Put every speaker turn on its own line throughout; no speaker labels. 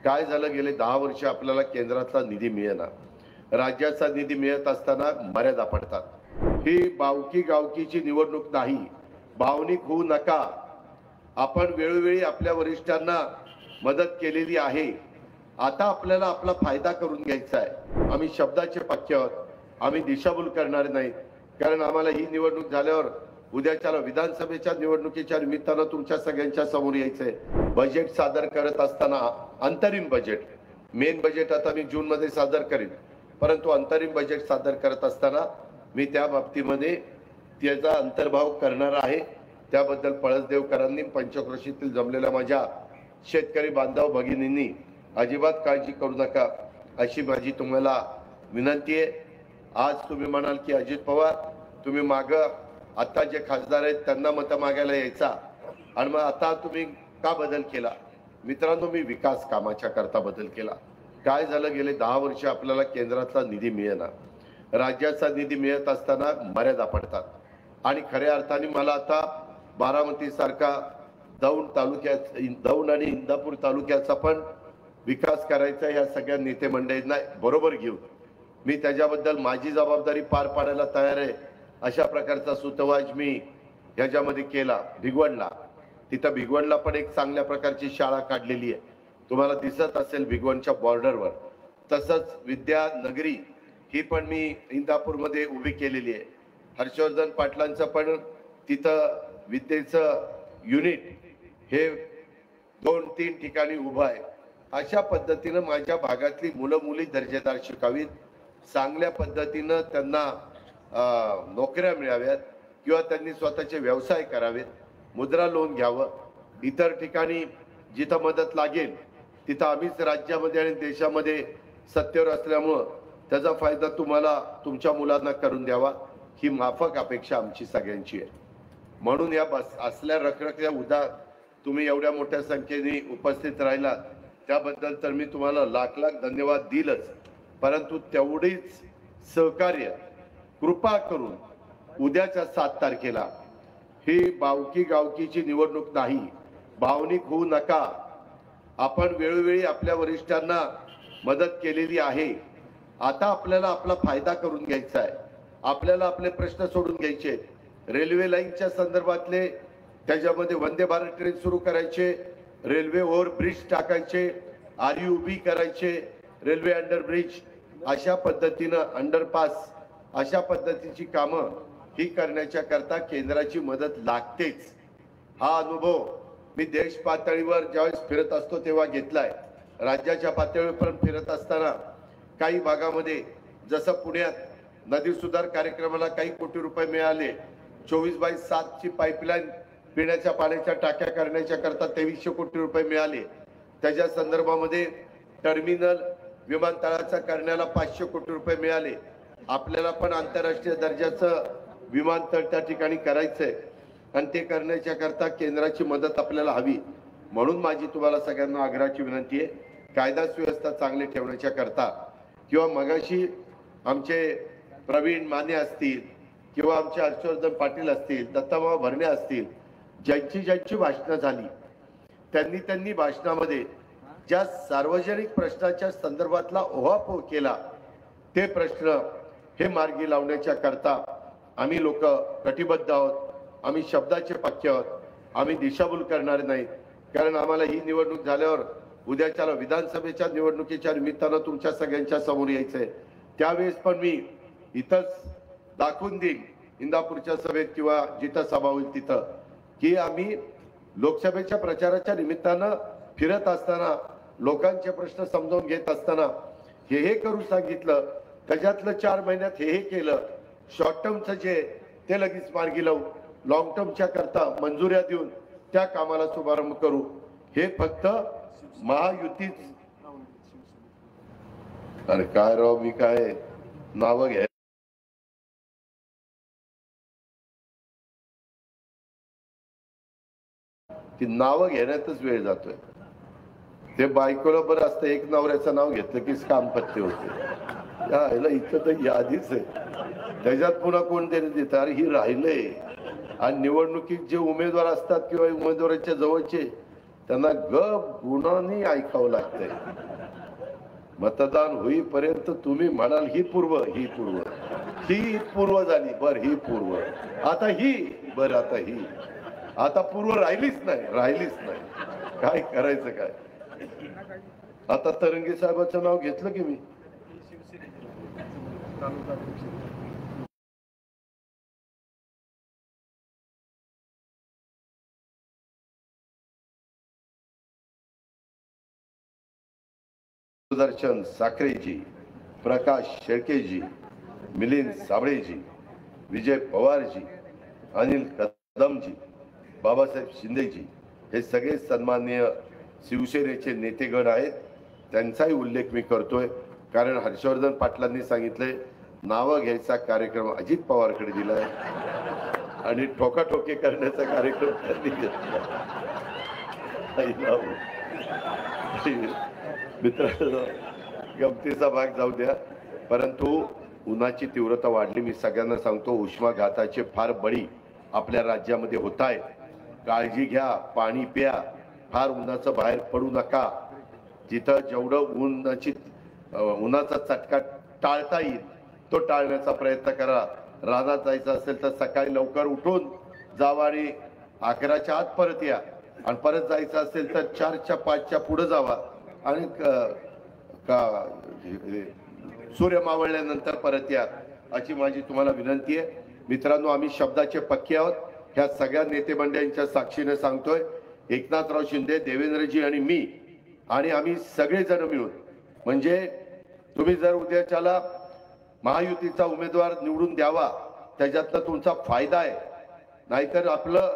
काय झालं, गेले 10 वर्ष आपल्याला केंद्राचा निधी मिळेना, राज्याचा निधी मिळत असताना मर्यादा पडतात. ही बावकी गावकीची निवडणूक नाही, भावनिक होऊ नका. आपण वेळोवेळी आपल्या वरिष्ठांना मदत केलेली आहे. आता आपल्याला आपला फायदा करून घ्यायचा आहे. आम्ही शब्दाचे पक्के आहोत, आम्ही दिशाभूल करणार नाही. कारण आम्हाला ही निवडणूक झाल्यावर उद्याच्या विधानसभेच्या निवडणुकीच्या निमित्तानं तुमच्या सगळ्यांच्या समोर यायचंय. बजेट सादर करत असताना अंतरिम बजेट, मेन बजेट आता मी जून मध्ये सादर करेन, परंतु अंतरिम बजेट सादर करत असताना मी त्या बाबतीमध्ये त्याचा अंतर्भाव करणार आहे. त्याबद्दल पळसदेवकरांनी, पंचक्रोशीतील जमलेल्या माझ्या शेतकरी बांधव भगिनींनी अजिबात काळजी करू नका अशी माझी तुम्हाला विनंती आहे. आज तुम्ही म्हणाल की अजित पवार तुम्ही माग आता जे खासदार आहेत त्यांना मत मागायला यायचा आणि मग आता तुम्ही का बदल केला? मित्रांनो, मी विकास कामाच्या करता बदल केला. काय झालं, गेले 10 वर्ष आपल्याला केंद्राचा निधी मिळेना, राज्याचा निधी मिळत असताना मर्यादा पडतात. आणि खऱ्या अर्थाने मला आता बारामती सारखा दौंड आणि इंदापूर तालुक्याचा पण विकास करायचा. ह्या सगळ्या नेते मंडळींना बरोबर घेऊन मी त्याच्याबद्दल माझी जबाबदारी पार पाडायला तयार आहे. अशा प्रकारचा सुतवाज मी ह्याच्यामध्ये केला. भिगवणला, तिथं भिगवणला पण एक चांगल्या प्रकारची शाळा काढलेली आहे, तुम्हाला दिसत असेल भिगवणच्या बॉर्डरवर. तसंच विद्यानगरी ही पण मी इंदापूरमध्ये उभी केलेली आहे. हर्षवर्धन पाटलांचं पण तिथं विद्येचं युनिट हे 2-3 ठिकाणी उभं आहे. अशा पद्धतीनं माझ्या भागातली मुलं मुली दर्जेदार शिकावीत, चांगल्या पद्धतीनं त्यांना नोकऱ्या मिळाव्यात किंवा त्यांनी स्वतःचे व्यवसाय करावेत, मुद्रा लोन घ्यावं. इतर ठिकाणी जिथं मदत लागेल तिथं आम्हीच राज्यामध्ये आणि देशामध्ये सत्तेवर असल्यामुळं त्याचा फायदा तुम्हाला तुमच्या मुलांना करून द्यावा ही माफक अपेक्षा आमची सगळ्यांची आहे. म्हणून या असल्या रखरखल्या उद्या तुम्ही एवढ्या मोठ्या संख्येने उपस्थित राहिलात त्याबद्दल तर मी तुम्हाला लाख लाख धन्यवाद दिलच, परंतु तेवढीच सहकार्य कृपा करून उद्याच्या 7 तारखेला ही बावकी गावकीची निवडणूक नाही, भावनिक होऊ नका. आपण वेळोवेळी आपल्या वरिष्ठांना मदत केलेली आहे. आता आपल्याला आपला फायदा करून घ्यायचा आहे. आपल्याला आपले प्रश्न सोडून घ्यायचे. रेल्वे लाईनच्या संदर्भातले त्याच्यामध्ये वंदे भारत ट्रेन सुरू करायचे, रेल्वे ओव्हरब्रिज टाकायचे, RUB करायचे, रेल्वे अंडरब्रिज अशा पद्धतीनं अंडरपास अशा पद्धतीची कामं ही करण्याच्या करता केंद्राची मदत लागतेच. हा अनुभव मी देश पातळीवर ज्यावेळेस फिरत असतो तेव्हा घेतलाय. राज्याच्या पातळीवर पण फिरत असताना काही भागामध्ये जसं पुण्यात नदी सुधार कार्यक्रमाला काही कोटी रुपये मिळाले, 24/7 ची पाईपलाईन पिण्याच्या पाण्याच्या टाक्या करण्याच्या करता 2300 कोटी रुपये मिळाले. त्याच्या संदर्भामध्ये टर्मिनल विमानतळाचा करण्याला 500 कोटी रुपये मिळाले. आपल्याला पण आंतरराष्ट्रीय दर्जाचं विमानतळ त्या ठिकाणी करायचंय आणि ते करण्याच्या करता केंद्राची मदत आपल्याला हवी. म्हणून माझी तुम्हाला सगळ्यांना आग्रहाची विनंती आहे, कायदा सुव्यवस्था चांगली ठेवण्याच्या करता किंवा मगाशी आमचे प्रवीण माने असतील किंवा आमचे हर्षवर्धन पाटील असतील, दत्ताभाऊ भरणे असतील, ज्यांची भाषणं झाली त्यांनी भाषणामध्ये ज्या सार्वजनिक प्रश्नाच्या संदर्भातला ओहापोह केला ते प्रश्न हे मार्गी लावण्याच्या करता आम्ही लोक कटिबद्ध आहोत. आम्ही शब्दाचे पक्के आहोत, आम्ही दिशाभूल करणार नाही. कारण आम्हाला ही निवडणूक झाल्यावर उद्याच्या विधानसभेच्या निवडणुकीच्या निमित्तानं तुमच्या सगळ्यांच्या समोर यायचंय. त्यावेळेस पण मी इथंच दाखवून देईन इंदापूरच्या सभेत किंवा जिथं सभा होईल तिथं की आम्ही लोकसभेच्या प्रचाराच्या निमित्तानं फिरत असताना लोकांचे प्रश्न समजावून घेत असताना हे करू सांगितलं, त्याच्यातलं 4 महिन्यात हे केलं. शॉर्ट टर्मचं जे ते लगेच मार्गी लावू, लॉंग टर्मच्या करता मंजुऱ्या देऊन त्या कामाला शुभारंभ करू. हे फक्त महायुतीच. अरे काय राव, मी काय नावं घ्या, ती नावं घेण्यातच वेळ जातोय. ते बायकोला बरं असतं, एक नवऱ्याचं नाव घेतलं की काम पत्ते होते. यायला इथं तर यादीच आहे, त्याच्यात पुन्हा कोण देतं? अरे ही राहिलंय. आणि निवडणुकीत जे उमेदवार असतात किंवा उमेदवाराच्या जवळचे त्यांना गुणांनी ऐकावं लागतंय. मतदान होईपर्यंत तुम्ही म्हणाल ही पूर्व झाली, बर ही पूर्व, आता ही, बर आता ही, आता पूर्व राहिलीच नाही. काय करायचं काय? आता तरंगे साहेबांचं नाव घेतलं की मी. सुदर्शन साखरेजी, प्रकाश शेळकेजी, मिलिंद साबळेजी, विजय पवारजी, अनिल कदमजी, बाबासाहेब शिंदेजी, हे सगळे सन्माननीय शिवसेनेचे नेतेगण आहेत. त्यांचाही उल्लेख मी करतोय कारण हर्षवर्धन पाटलांनी सांगितले नावं घ्यायचा कार्यक्रम अजित पवारकडे दिलाय आणि ठोकाठोके करण्याचा कार्यक्रम त्यांनी घेतला. मित्रांनो, गमतीचा भाग जाऊ द्या, परंतु उन्हाची तीव्रता वाढली. मी सगळ्यांना सांगतो, उष्माघाताचे फार बळी आपल्या राज्यामध्ये होत आहेत. काळजी घ्या, पाणी प्या, फार उन्हाचं बाहेर पडू नका. जिथं जेवढं उन्हाचा चटका टाळता येईल तो टाळण्याचा प्रयत्न करा. रानात जायचं असेल तर सकाळी लवकर उठून जावा आणि 11च्या आत परत या, आणि परत जायचं असेल तर 4च्या 5च्या पुढे जावा आणि सूर्य मावळल्यानंतर परत या, अशी माझी तुम्हाला विनंती आहे. मित्रांनो, आम्ही शब्दाचे पक्के आहोत. ह्या सगळ्या नेते मंडळींच्या साक्षीने सांगतोय, एकनाथराव शिंदे, देवेंद्रजी आणि मी, आणि आम्ही सगळेजण मिळून, म्हणजे तुम्ही जर उद्याच्याला महायुतीचा उमेदवार निवडून द्यावा त्याच्यातनं तुमचा फायदा आहे. नाहीतर आपलं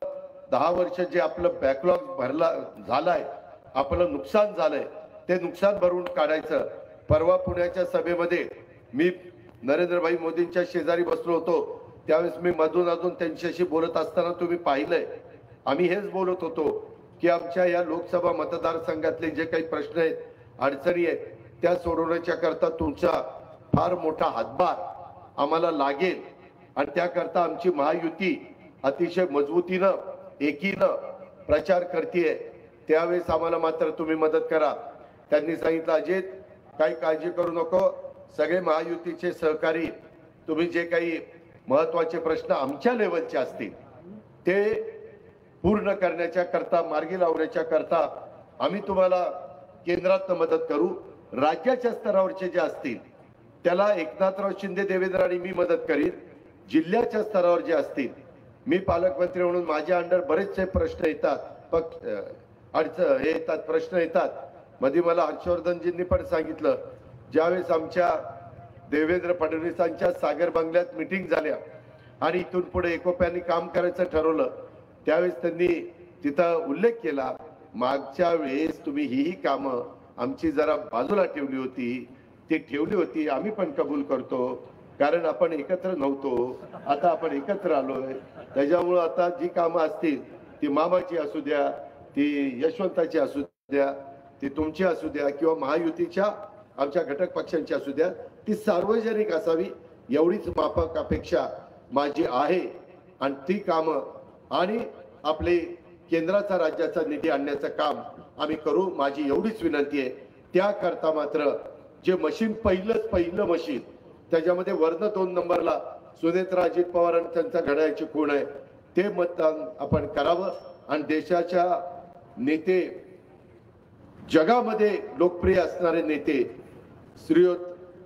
10 वर्ष जे आपलं बॅकलॉग झालाय, आपलं नुकसान झालंय, ते नुकसान भरून काढायचं. परवा पुण्याच्या सभेमध्ये मी नरेंद्रभाई मोदींच्या शेजारी बसलो होतो. त्यावेळेस मी मधून त्यांच्याशी बोलत असताना तुम्ही पाहिलंय, आम्ही हेच बोलत होतो की आमच्या या लोकसभा मतदारसंघातले जे काही प्रश्न आहेत, अडचणी आहेत, त्या सोडवण्याच्या करता तुमचा फार मोठा हातभार आम्हाला लागेल, आणि त्याकरता आमची महायुती अतिशय मजबूतीनं, एकीनं प्रचार करतेय. त्यावेळेस आम्हाला मात्र तुम्ही मदत करा. त्यांनी सांगितलं, अजित काही काळजी करू नको, सगळे महायुतीचे सहकारी, तुम्ही जे काही महत्वाचे प्रश्न आमच्या लेवलचे असतील ते पूर्ण करण्याच्या करता, मार्गी लावण्याच्या करता आम्ही तुम्हाला केंद्रात मदत करू. राज्याच्या स्तरावरचे जे असतील त्याला एकनाथराव शिंदे, देवेंद्र आणि मी मदत करीन. जिल्ह्याच्या स्तरावर जे असतील, मी पालकमंत्री म्हणून माझ्या अंडर बरेचसे प्रश्न येतात, प्रश्न येतात. मध्ये मला हर्षवर्धनजींनी पण सांगितलं, ज्यावेळेस आमच्या देवेंद्र फडणवीसांच्या सागर बंगल्यात मीटिंग झाल्या आणि इथून पुढे एकोप्याने काम करायचं ठरवलं, त्यावेळेस त्यांनी तिथं उल्लेख केला, मागच्या वेळेस तुम्ही ही कामं आमची जरा बाजूला ठेवली होती, आम्ही पण कबूल करतो, कारण आपण एकत्र नव्हतो, आता आपण एकत्र आलोय. त्याच्यामुळं आता जी कामं असतील ती मामाची असू द्या, ती यशवंताची असू द्या, ती तुमची असू द्या, किंवा महायुतीच्या आमच्या घटक पक्षांची असू द्या, ती सार्वजनिक असावी, एवढीच माफक अपेक्षा माझी आहे. आणि ती कामं आणि आपले केंद्राचा, राज्याचा निधी आणण्याचं काम आम्ही करू, माझी एवढीच विनंती आहे. त्याकरता मात्र जे मशीन पहिलं मशीन, त्याच्यामध्ये वर्ण 2 नंबरला सुनेत्रा अजित पवार आणि त्यांचा घड्याळाची खूण आहे, ते मतदान आपण करावं. आणि देशाच्या नेते, जगामध्ये लोकप्रिय असणारे नेते श्रीयुत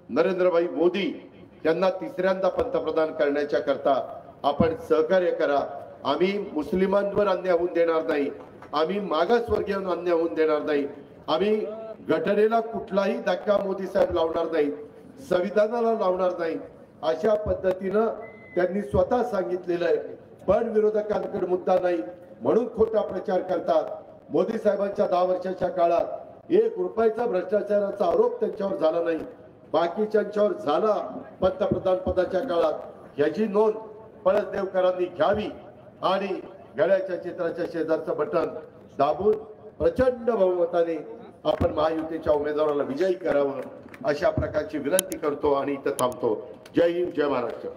नरेंद्रभाई मोदी यांना 3ऱ्यांदा पंतप्रधान करण्याच्या करता आपण सहकार्य करा. आम्ही मुस्लिमांवर अन्याय होऊन देणार नाही, आम्ही मागासवर्गीयांना अन्याय होऊन देणार नाही, आम्ही घटनेला कुठलाही धक्का मोदी साहेब लावणार नाही, संविधानाला लावणार नाही, अशा पद्धतीनं त्यांनी स्वतः सांगितलेलं आहे. पण विरोधकांकडे मुद्दा नाही म्हणून खोटा प्रचार करतात. मोदी साहेबांच्या 10 वर्षाच्या काळात 1 रुपयाचा भ्रष्टाचाराचा आरोप त्यांच्यावर झाला नाही, बाकीच्यांच्यावर झाला पंतप्रधान पदाच्या काळात. ह्याची नोंद पळसदेवकरांनी घ्यावी आणि घड्याळाच्या चित्राच्या शेजारचं बटन दाबून प्रचंड बहुमताने आपण महायुतीच्या उमेदवाराला विजयी करावं, अशा प्रकारची विनंती करतो आणि इथं थांबतो. जय हिंद, जय महाराष्ट्र.